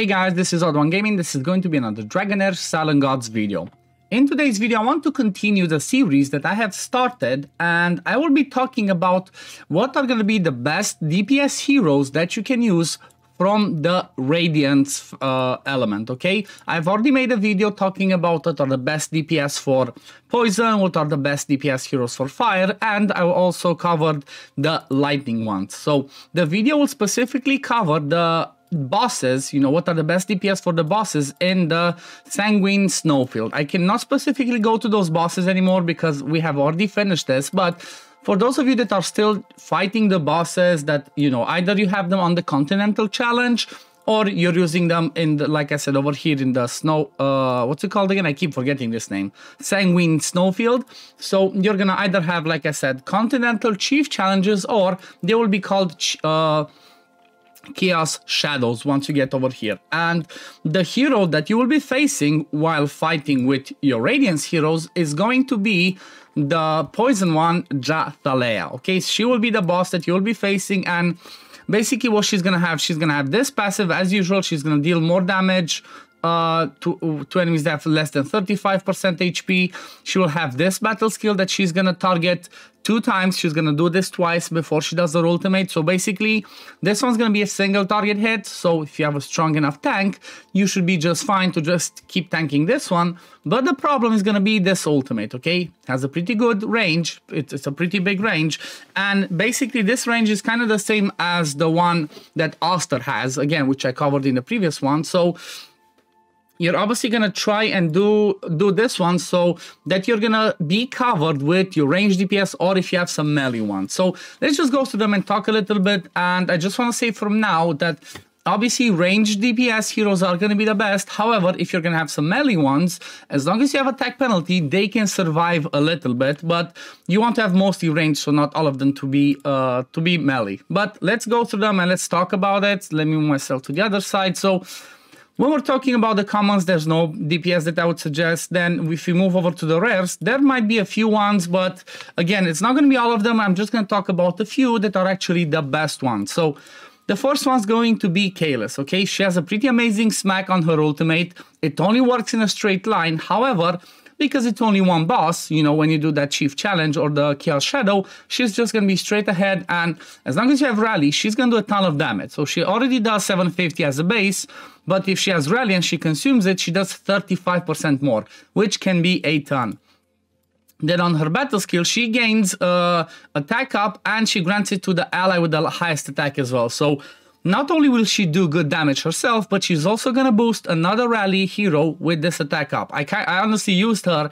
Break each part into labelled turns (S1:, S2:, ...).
S1: Hey guys, this is Odd1 Gaming. This is going to be another Dragonair Silent Gods video. In today's video, I want to continue the series that I have started, and I will be talking about what are going to be the best DPS heroes that you can use from the Radiance element, okay? I've already made a video talking about what are the best DPS for Poison, what are the best DPS heroes for Fire, and I also covered the Lightning ones. So the video will specifically cover the bosses, what are the best DPS for the bosses in the Sanguine Snowfield. I cannot specifically go to those bosses anymore because we have already finished this, but for those of you that are still fighting the bosses that, either you have them on the Continental Challenge or you're using them in the, like I said, over here in the snow, what's it called again? I keep forgetting this name. Sanguine Snowfield. So you're gonna either have, like I said, Continental Chief Challenges, or they will be called Chaos Shadows once you get over here. And the hero that you will be facing while fighting with your Radiance heroes is going to be the Poison one, Jathalea. Okay, she will be the boss that you will be facing, and basically what she's gonna have this passive as usual. She's gonna deal more damage to enemies that have less than 35% HP. She will have this battle skill that she's gonna target 2 times. She's gonna do this twice before she does her ultimate. So basically, this one's gonna be a single target hit. So if you have a strong enough tank, you should be just fine to just keep tanking this one. But the problem is gonna be this ultimate, okay? Has a pretty good range. It's a pretty big range. And basically, this range is kind of the same as the one that Aster has, again, which I covered in the previous one. So you're obviously going to try and do this one so that you're going to be covered with your range DPS, or if you have some melee ones. So let's just go through them and talk a little bit. And I just want to say from now that obviously range DPS heroes are going to be the best. However, if you're going to have some melee ones, as long as you have attack penalty, they can survive a little bit. But you want to have mostly range, so not all of them to be melee. But let's go through them and let's talk about it. Let me move myself to the other side. So when we're talking about the commons, there's no DPS that I would suggest. Then if we move over to the rares, there might be a few ones, but again, it's not going to be all of them. I'm just going to talk about a few that are actually the best ones. So the first one's going to be Kaelis, okay? She has a pretty amazing smack on her ultimate. It only works in a straight line. However, because it's only one boss, when you do that Chief Challenge or the Chaos Shadow, she's just going to be straight ahead, and as long as you have Rally, she's going to do a ton of damage. So she already does 750 as a base, but if she has Rally and she consumes it, she does 35% more, which can be a ton. Then on her battle skill, she gains attack up, and she grants it to the ally with the highest attack as well. So not only will she do good damage herself, but she's also going to boost another Rally hero with this attack up. I honestly used her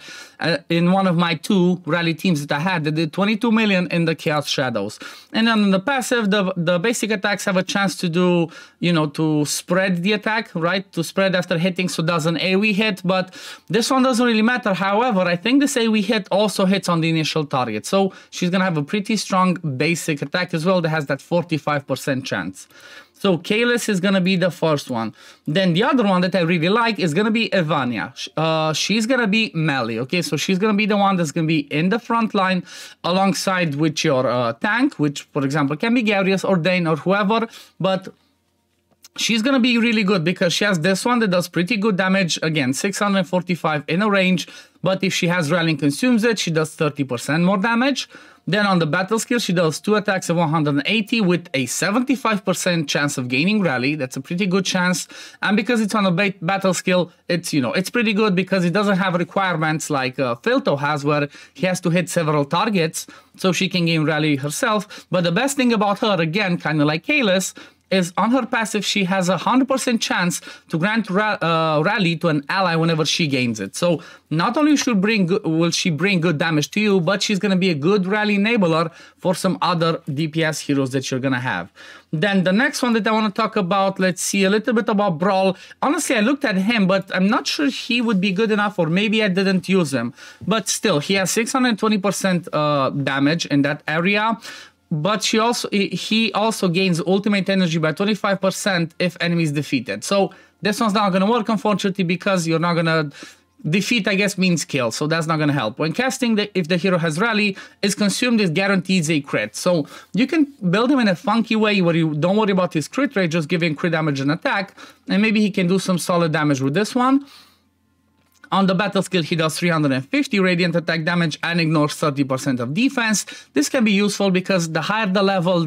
S1: in one of my 2 Rally teams that I had that did 22 million in the Chaos Shadows. And then on the passive, the basic attacks have a chance to do, to spread the attack, right? To spread after hitting, so does an AoE hit, but this one doesn't really matter. However, I think this AoE hit also hits on the initial target. So she's going to have a pretty strong basic attack as well that has that 45% chance. So Kaelis is going to be the first one. Then the other one that I really like is going to be Evania. She's going to be melee, okay? So she's going to be the one that's going to be in the front line alongside with your tank, which, for example, can be Garius or Dane or whoever, but she's going to be really good because she has this one that does pretty good damage. Again, 645 in a range, but if she has Rally and consumes it, she does 30% more damage. Then on the battle skill, she does 2 attacks of 180 with a 75% chance of gaining Rally. That's a pretty good chance. And because it's on a battle skill, it's, it's pretty good because it doesn't have requirements like Filto has, where he has to hit several targets so she can gain Rally herself. But the best thing about her, again, kind of like Kaelis, is on her passive, she has a 100% chance to grant Rally to an ally whenever she gains it. So not only will she bring good damage to you, but she's going to be a good Rally enabler for some other DPS heroes that you're going to have. Then the next one that I want to talk about, let's see a little bit about Brawl. Honestly, I looked at him, but I'm not sure he would be good enough, or maybe I didn't use him. But still, he has 620% damage in that area. But he also gains ultimate energy by 25% if enemy is defeated. So this one's not going to work, unfortunately, because you're not going to defeat, I guess, means kill, so that's not going to help. When casting, if the hero has rally, is consumed, it guarantees a crit. So you can build him in a funky way where you don't worry about his crit rate, just give him crit damage and attack, and maybe he can do some solid damage with this one. On the battle skill, he does 350 radiant attack damage and ignores 30% of defense. This can be useful because the higher the level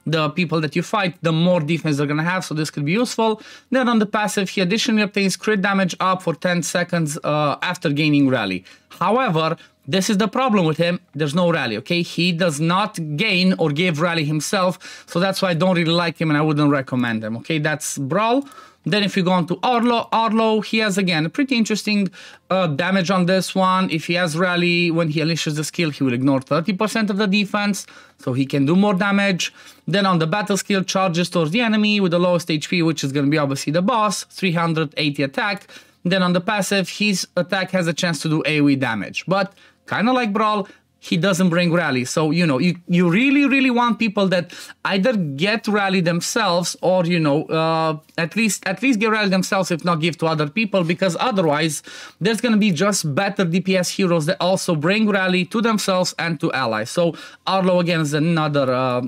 S1: the people that you fight, the more defense they're going to have, so this could be useful. Then on the passive, he additionally obtains crit damage up for 10 seconds after gaining rally. However, this is the problem with him, there's no rally, okay? He does not gain or give rally himself, so that's why I don't really like him and I wouldn't recommend him, okay? That's Brawl. Then if you go on to Arlo, he has, again, a pretty interesting damage on this one. If he has rally, when he unleashes the skill, he will ignore 30% of the defense, so he can do more damage. Then on the battle skill, charges towards the enemy with the lowest HP, which is going to be obviously the boss, 380 attack. Then on the passive, his attack has a chance to do AoE damage. But kind of like Brawl, he doesn't bring rally. So, you know, you really, really want people that either get rally themselves or, you know, at least get rally themselves, if not give to other people, because otherwise there's going to be just better DPS heroes that also bring rally to themselves and to allies. So Arlo, again, is another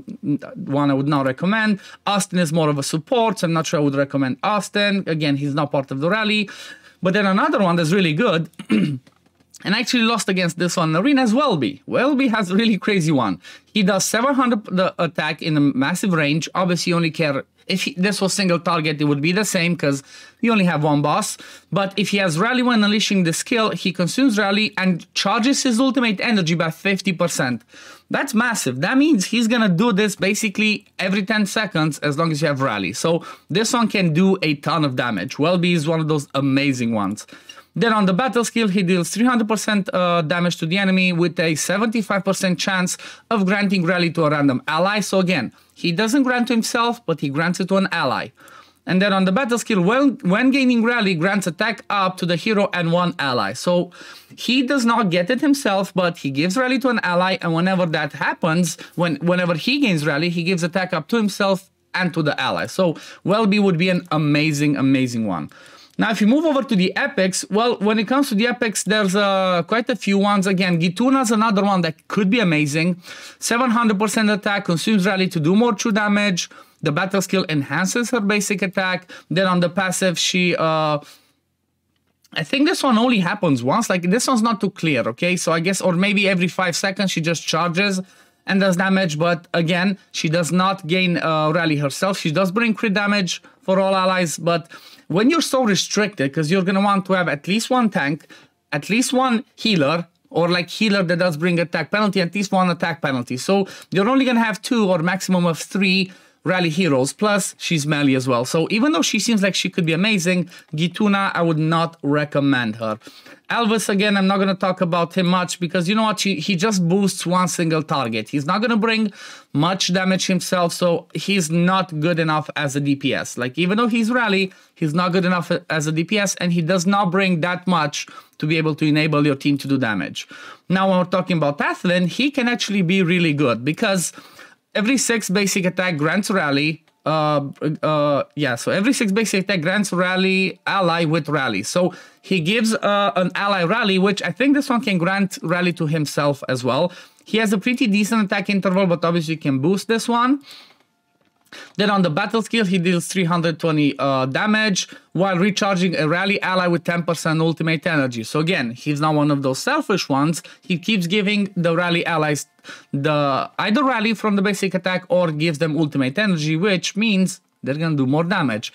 S1: one I would not recommend. Austin is more of a support, so I'm not sure I would recommend Austin. Again, he's not part of the rally. But then another one that's really good and I actually lost against this one in Arena is Welby. Welby has a really crazy one. He does 700 attack in a massive range. Obviously, you only care if this was single target, it would be the same because you only have one boss. But if he has rally when unleashing the skill, he consumes rally and charges his ultimate energy by 50%. That's massive. That means he's gonna do this basically every 10 seconds as long as you have rally. So this one can do a ton of damage. Welby is one of those amazing ones. Then on the battle skill, he deals 300% damage to the enemy with a 75% chance of granting rally to a random ally. So again, he doesn't grant to himself, but he grants it to an ally. And then on the battle skill, when gaining rally, grants attack up to the hero and one ally. So he does not get it himself, but he gives rally to an ally. And whenever that happens, whenever he gains rally, he gives attack up to himself and to the ally. So Welby would be an amazing, amazing one. Now, if you move over to the epics, well, when it comes to the epics, there's quite a few ones. Again, Gituna's another one that could be amazing. 700% attack, consumes rally to do more true damage. The battle skill enhances her basic attack. Then on the passive, she... I think this one only happens once. Like, this one's not too clear, okay? So I guess, or maybe every 5 seconds, she just charges and does damage. But again, she does not gain rally herself. She does bring crit damage for all allies, but... when you're so restricted, because you're going to want to have at least one tank, at least one healer, or like healer that does bring attack penalty, at least one attack penalty. So you're only going to have 2 or maximum of 3 rally heroes, plus she's melee as well. So even though she seems like she could be amazing, Gituna, I would not recommend her. Elvis, again, I'm not going to talk about him much because, you know what, he just boosts one single target. He's not going to bring much damage himself, so he's not good enough as a DPS. Like, even though he's rally, he's not good enough as a DPS, and he does not bring that much to be able to enable your team to do damage. Now, when we're talking about Athlin, he can actually be really good because every 6 basic attack grants rally. So every 6 basic attack grants rally ally with rally. So he gives an ally rally, which I think this one can grant rally to himself as well. He has a pretty decent attack interval, but obviously you can boost this one. Then on the battle skill, he deals 320 damage while recharging a rally ally with 10% ultimate energy. So again, he's not one of those selfish ones. He keeps giving the rally allies either rally from the basic attack or gives them ultimate energy, which means they're going to do more damage.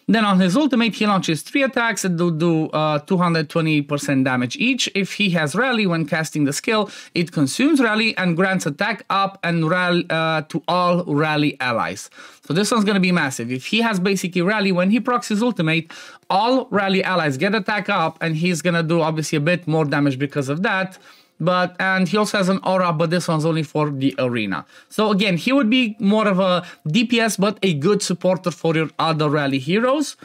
S1: Then on his ultimate, he launches 3 attacks that do 220% damage each. If he has rally when casting the skill, it consumes rally and grants attack up and rally to all rally allies. So this one's going to be massive. If he has basically rally, when he procs his ultimate, all rally allies get attack up, and he's going to do obviously a bit more damage because of that. And he also has an aura, but this one's only for the arena. So again, he would be more of a DPS, but a good supporter for your other rally heroes.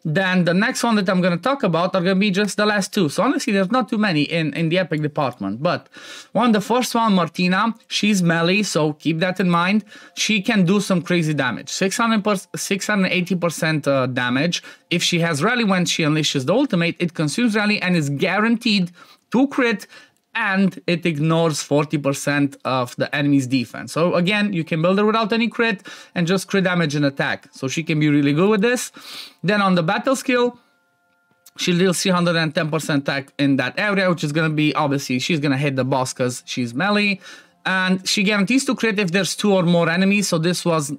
S1: then the next one that I'm going to talk about are going to be just the last two. So honestly, there's not too many in the epic department. But the first one, Martina, she's melee, so keep that in mind. She can do some crazy damage, 680% damage. If she has rally when she unleashes the ultimate, it consumes rally and is guaranteed to crit, and it ignores 40% of the enemy's defense. So again, you can build her without any crit and just crit damage and attack. So she can be really good with this. Then on the battle skill, she deals 310% attack in that area, which is going to be, obviously, she's going to hit the boss because she's melee. And she guarantees to crit if there's 2 or more enemies, so this one's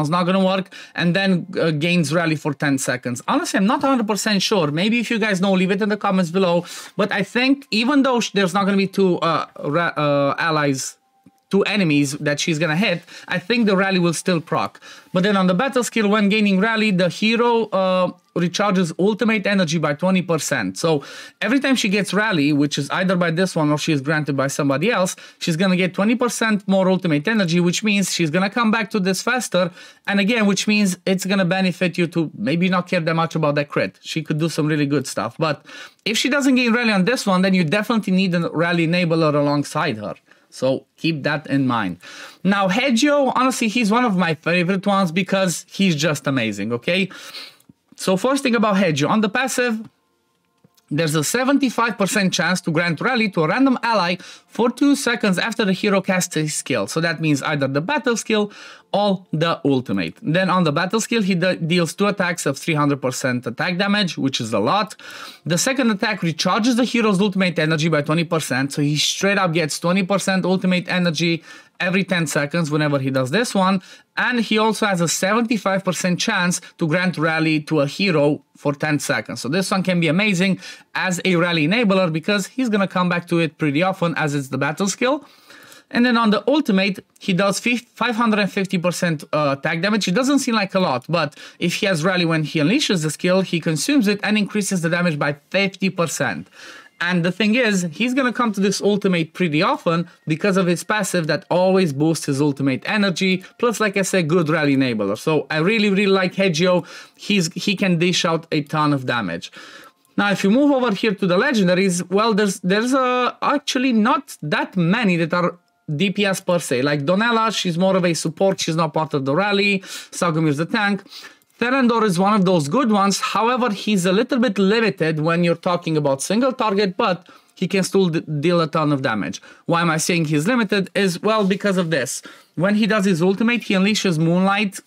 S1: not going to work. And then gains rally for 10 seconds. Honestly, I'm not 100% sure. Maybe if you guys know, leave it in the comments below. But I think even though there's not going to be 2 allies, 2 enemies that she's going to hit, I think the rally will still proc. But then on the battle skill, when gaining rally, the hero recharges ultimate energy by 20%. So every time she gets rally, which is either by this one or she is granted by somebody else, she's going to get 20% more ultimate energy, which means she's going to come back to this faster. And again, which means it's going to benefit you to maybe not care that much about that crit. She could do some really good stuff. But if she doesn't gain rally on this one, then you definitely need a rally enabler alongside her. So keep that in mind. Now, Hegio, honestly, he's one of my favorite ones because he's just amazing, okay? So first thing about Hegio, on the passive, there's a 75% chance to grant rally to a random ally for 2 seconds after the hero casts his skill. So that means either the battle skill or the ultimate. Then on the battle skill, he deals 2 attacks of 300% attack damage, which is a lot. The second attack recharges the hero's ultimate energy by 20%. So he straight up gets 20% ultimate energy every 10 seconds whenever he does this one. And he also has a 75% chance to grant rally to a hero for 10 seconds. So this one can be amazing as a rally enabler because he's going to come back to it pretty often as it's the battle skill. And then on the ultimate, he does 550% attack damage. It doesn't seem like a lot, but if he has rally when he unleashes the skill, he consumes it and increases the damage by 50%. And the thing is, he's going to come to this ultimate pretty often because of his passive that always boosts his ultimate energy. Plus, like I said, good rally enabler. So I really, really like Hegio. He can dish out a ton of damage. Now, if you move over here to the legendaries, well, there's actually not that many that are DPS per se. Like Donella, she's more of a support. She's not part of the rally. Sagomir's the tank. Therendor is one of those good ones. However, he's a little bit limited when you're talking about single target, but he can still deal a ton of damage. Why am I saying he's limited? Is, well, because of this. When he does his ultimate, he unleashes Moonlight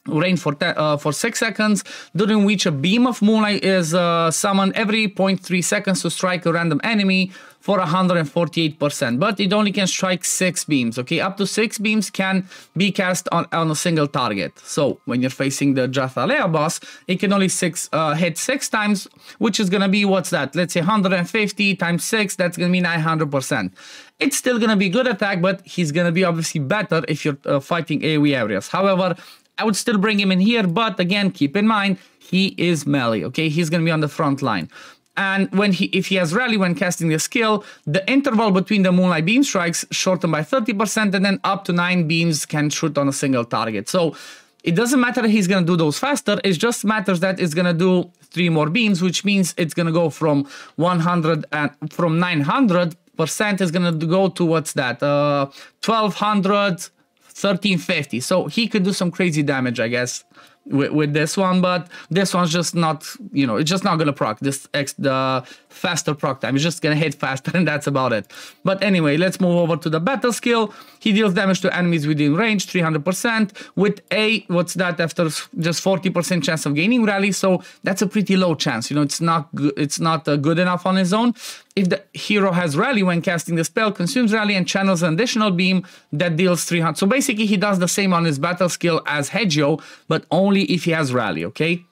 S1: Rain for 6 seconds, during which a beam of moonlight is summoned every 0.3 seconds to strike a random enemy for 148%. But it only can strike 6 beams, okay? Up to 6 beams can be cast on a single target. So when you're facing the Jathalea boss, it can only hit 6 times, which is gonna be, what's that? Let's say 150 times 6, that's gonna be 900%. It's still gonna be good attack, but he's gonna be obviously better if you're fighting AoE areas. However, I would still bring him in here, but again, keep in mind, he is melee, okay? He's going to be on the front line. And if he has rally when casting the skill, the interval between the Moonlight Beam strikes shortened by 30%, and then up to 9 beams can shoot on a single target. So it doesn't matter if he's going to do those faster, it just matters that it's going to do 3 more beams, which means it's going to go from 100 and from 900% is going to go to, what's that, 1200, 1350. So he could do some crazy damage, I guess, with this one, but this one's just not, you know, it's just not gonna proc the faster proc time. It's just gonna hit faster, and that's about it. But anyway, let's move over to the battle skill. He deals damage to enemies within range, 300%, with what's that, after just 40% chance of gaining rally. So that's a pretty low chance. You know, it's not good enough on his own. If the hero has rally when casting the spell, consumes rally and channels an additional beam that deals 300. So basically, he does the same on his battle skill as Hegio, but only if he has rally, okay?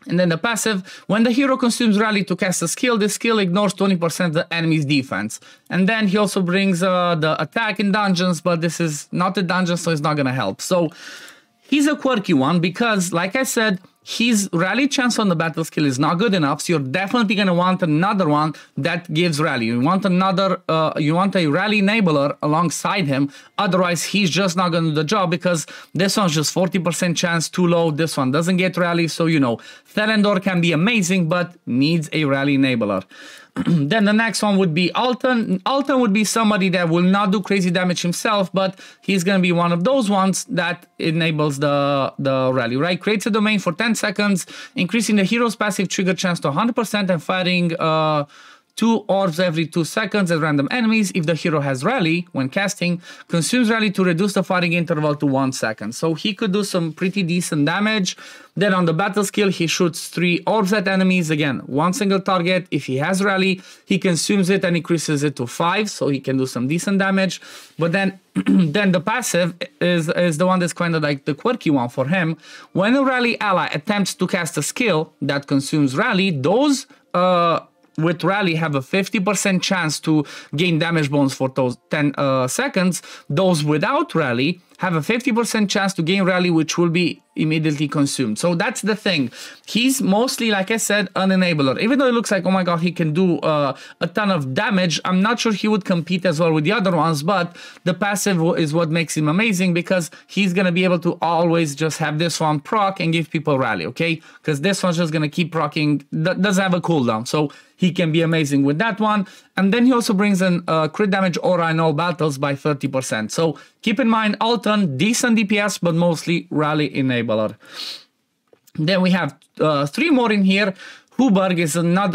S1: And then the passive, when the hero consumes rally to cast a skill, the skill ignores 20% of the enemy's defense. And then he also brings the attack in dungeons, but this is not a dungeon, so it's not gonna help. So he's a quirky one because, like I said, his rally chance on the battle skill is not good enough, so you're definitely going to want another one that gives rally. You want another, you want a rally enabler alongside him. Otherwise, he's just not going to do the job, because this one's just 40% chance, too low. This one doesn't get rally, so you know, Thelendor can be amazing, but needs a rally enabler. Then the next one would be Altan. Altan would be somebody that will not do crazy damage himself, but he's going to be one of those ones that enables the rally, right? Creates a domain for 10 seconds, increasing the hero's passive trigger chance to 100% and firing 2 orbs every 2 seconds at random enemies. If the hero has rally when casting, consumes rally to reduce the firing interval to 1 second. So he could do some pretty decent damage. Then on the battle skill, he shoots 3 orbs at enemies. Again, 1 single target. If he has rally, he consumes it and increases it to 5, so he can do some decent damage. But then then the passive is the one that's kind of like the quirky one for him. When a rally ally attempts to cast a skill that consumes rally, those with rally have a 50% chance to gain damage bonus for those 10 seconds. Those without rally have a 50% chance to gain rally, which will be immediately consumed. So that's the thing. He's mostly, like I said, an enabler. Even though it looks like, oh my god, he can do a ton of damage, I'm not sure he would compete as well with the other ones, but the passive is what makes him amazing, because he's going to be able to always just have this one proc and give people rally, okay? Because this one's just going to keep procking, doesn't have a cooldown, so he can be amazing with that one. And then he also brings in crit damage aura in all battles by 30%. So keep in mind, Altan, decent DPS, but mostly rally enabler. Then we have 3 more in here. Huberg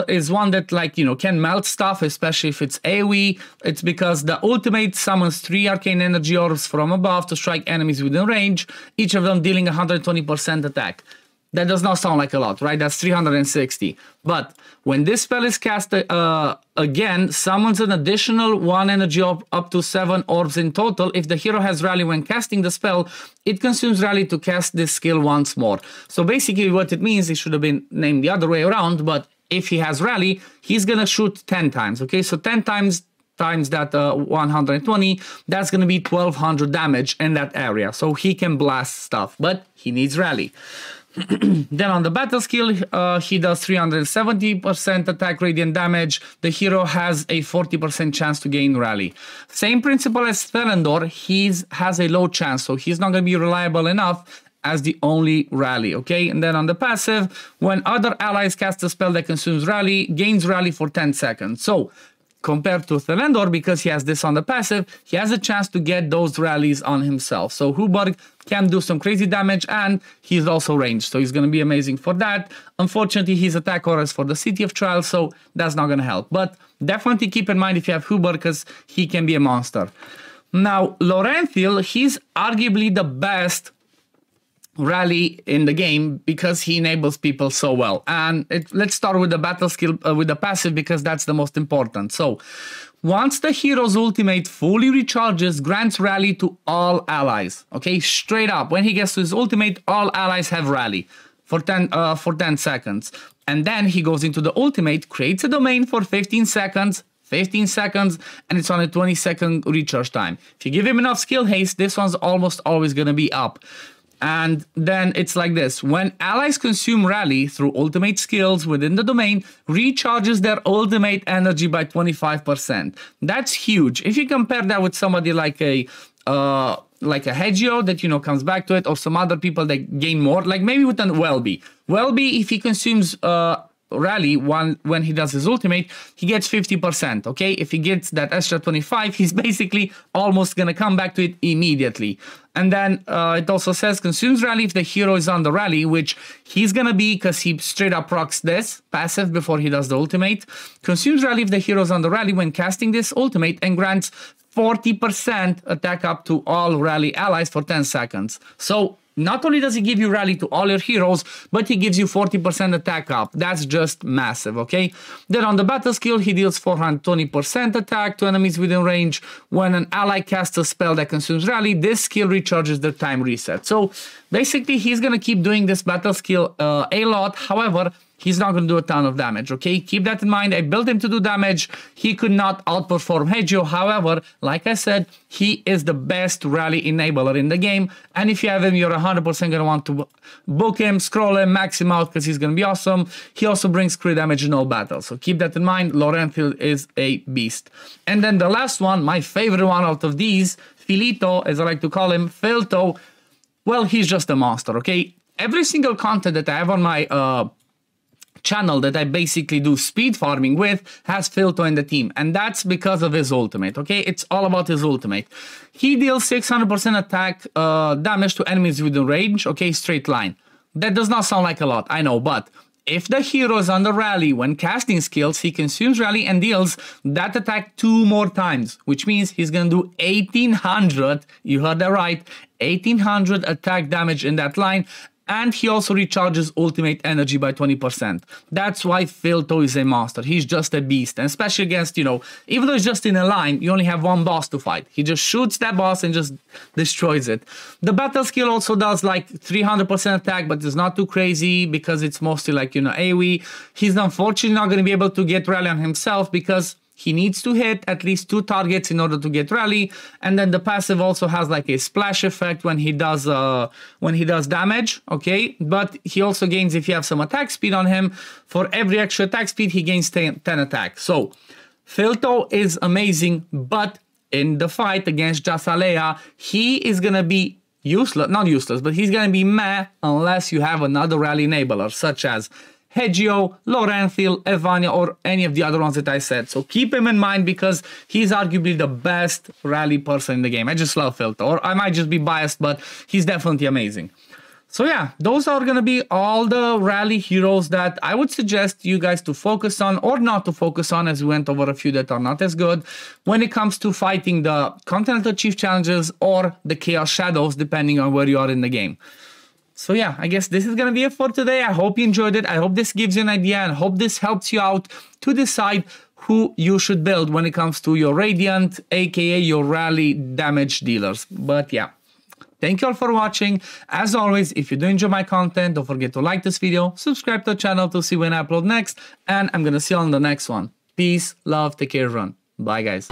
S1: is one that, like, you know, can melt stuff, especially if it's AoE. It's because the ultimate summons 3 arcane energy orbs from above to strike enemies within range, each of them dealing 120% attack. That does not sound like a lot, right? That's 360. But when this spell is cast again, summons an additional 1 energy orb up to 7 orbs in total. If the hero has rally when casting the spell, it consumes rally to cast this skill once more. So basically what it means, it should have been named the other way around, but if he has rally, he's gonna shoot 10 times, okay? So 10 times that 120, that's going to be 1200 damage in that area. So he can blast stuff, but he needs rally. Then on the battle skill, he does 370% attack radiant damage. The hero has a 40% chance to gain rally. Same principle as Thelendor, he has a low chance, so he's not going to be reliable enough as the only rally, okay? And then on the passive, when other allies cast a spell that consumes rally, gains rally for 10 seconds. So compared to Thelendor, because he has this on the passive, he has a chance to get those rallies on himself. So Huberg can do some crazy damage, and he's also ranged, so he's going to be amazing for that. Unfortunately, his attack aura is for the City of Trials, so that's not going to help. But definitely keep in mind if you have Huberg, because he can be a monster. Now, Lorenthil, he's arguably the best rally in the game because he enables people so well. And let's start with the battle skill, with the passive, because that's the most important. So once the hero's ultimate fully recharges, grants rally to all allies. Okay, straight up, when he gets to his ultimate, all allies have rally for 10 seconds. And then he goes into the ultimate, creates a domain for 15 seconds, and it's on a 20-second recharge time. If you give him enough skill haste, this one's almost always going to be up. And then it's like this. When allies consume rally through ultimate skills within the domain, recharges their ultimate energy by 25%. That's huge. If you compare that with somebody like a Hegio that, you know, comes back to it, or some other people that gain more, like maybe with an Welby. Welby, if he consumes rally when he does his ultimate, he gets 50%, okay? If he gets that extra 25, he's basically almost gonna come back to it immediately. And then it also says consumes rally if the hero is on the rally, which he's gonna be because he straight up procs this passive before he does the ultimate. Consumes rally if the hero is on the rally when casting this ultimate, and grants 40% attack up to all rally allies for 10 seconds. So not only does he give you rally to all your heroes, but he gives you 40% attack up. That's just massive, okay? Then on the battle skill, he deals 420% attack to enemies within range. When an ally casts a spell that consumes rally, this skill recharges their time reset. So basically, he's going to keep doing this battle skill a lot. However, he's not going to do a ton of damage, okay? Keep that in mind. I built him to do damage. He could not outperform Hegio. However, like I said, he is the best rally enabler in the game. And if you have him, you're 100% going to want to book him, scroll him, max him out because he's going to be awesome. He also brings crit damage in all battles. So keep that in mind. Lorenthil is a beast. And then the last one, my favorite one out of these, Filito, as I like to call him, Filto, well, he's just a monster, okay? Every single content that I have on my channel that I basically do speed farming with has Filto in the team, and that's because of his ultimate, okay? It's all about his ultimate. He deals 600% attack damage to enemies within range, okay? Straight line. That does not sound like a lot, I know, but if the hero is under rally when casting skills, he consumes rally and deals that attack 2 more times, which means he's gonna do 1800, you heard that right, 1800 attack damage in that line, and he also recharges ultimate energy by 20%. That's why Filto is a monster. He's just a beast, and especially against, you know, even though he's just in a line, you only have one boss to fight. He just shoots that boss and just destroys it. The battle skill also does like 300% attack, but it's not too crazy because it's mostly like, you know, AoE. He's unfortunately not going to be able to get rally on himself because he needs to hit at least 2 targets in order to get rally, and then the passive also has like a splash effect when he does damage, okay? But he also gains, if you have some attack speed on him, for every extra attack speed he gains 10 attack. So Filto is amazing, but in the fight against Jathalea, he is gonna be useless, not useless, but he's gonna be meh unless you have another rally enabler such as Hegio, Lorenthil, Evania, or any of the other ones that I said. So keep him in mind because he's arguably the best rally person in the game. I just love Filto, or I might just be biased, but he's definitely amazing. So yeah, those are going to be all the rally heroes that I would suggest you guys to focus on or not to focus on, as we went over a few that are not as good when it comes to fighting the Continental Chief Challenges or the Chaos Shadows, depending on where you are in the game. So yeah, I guess this is going to be it for today. I hope you enjoyed it. I hope this gives you an idea and hope this helps you out to decide who you should build when it comes to your Radiant, aka your rally damage dealers. But yeah, thank you all for watching. As always, if you do enjoy my content, don't forget to like this video, subscribe to the channel to see when I upload next, and I'm going to see you on the next one. Peace, love, take care, everyone. Bye guys.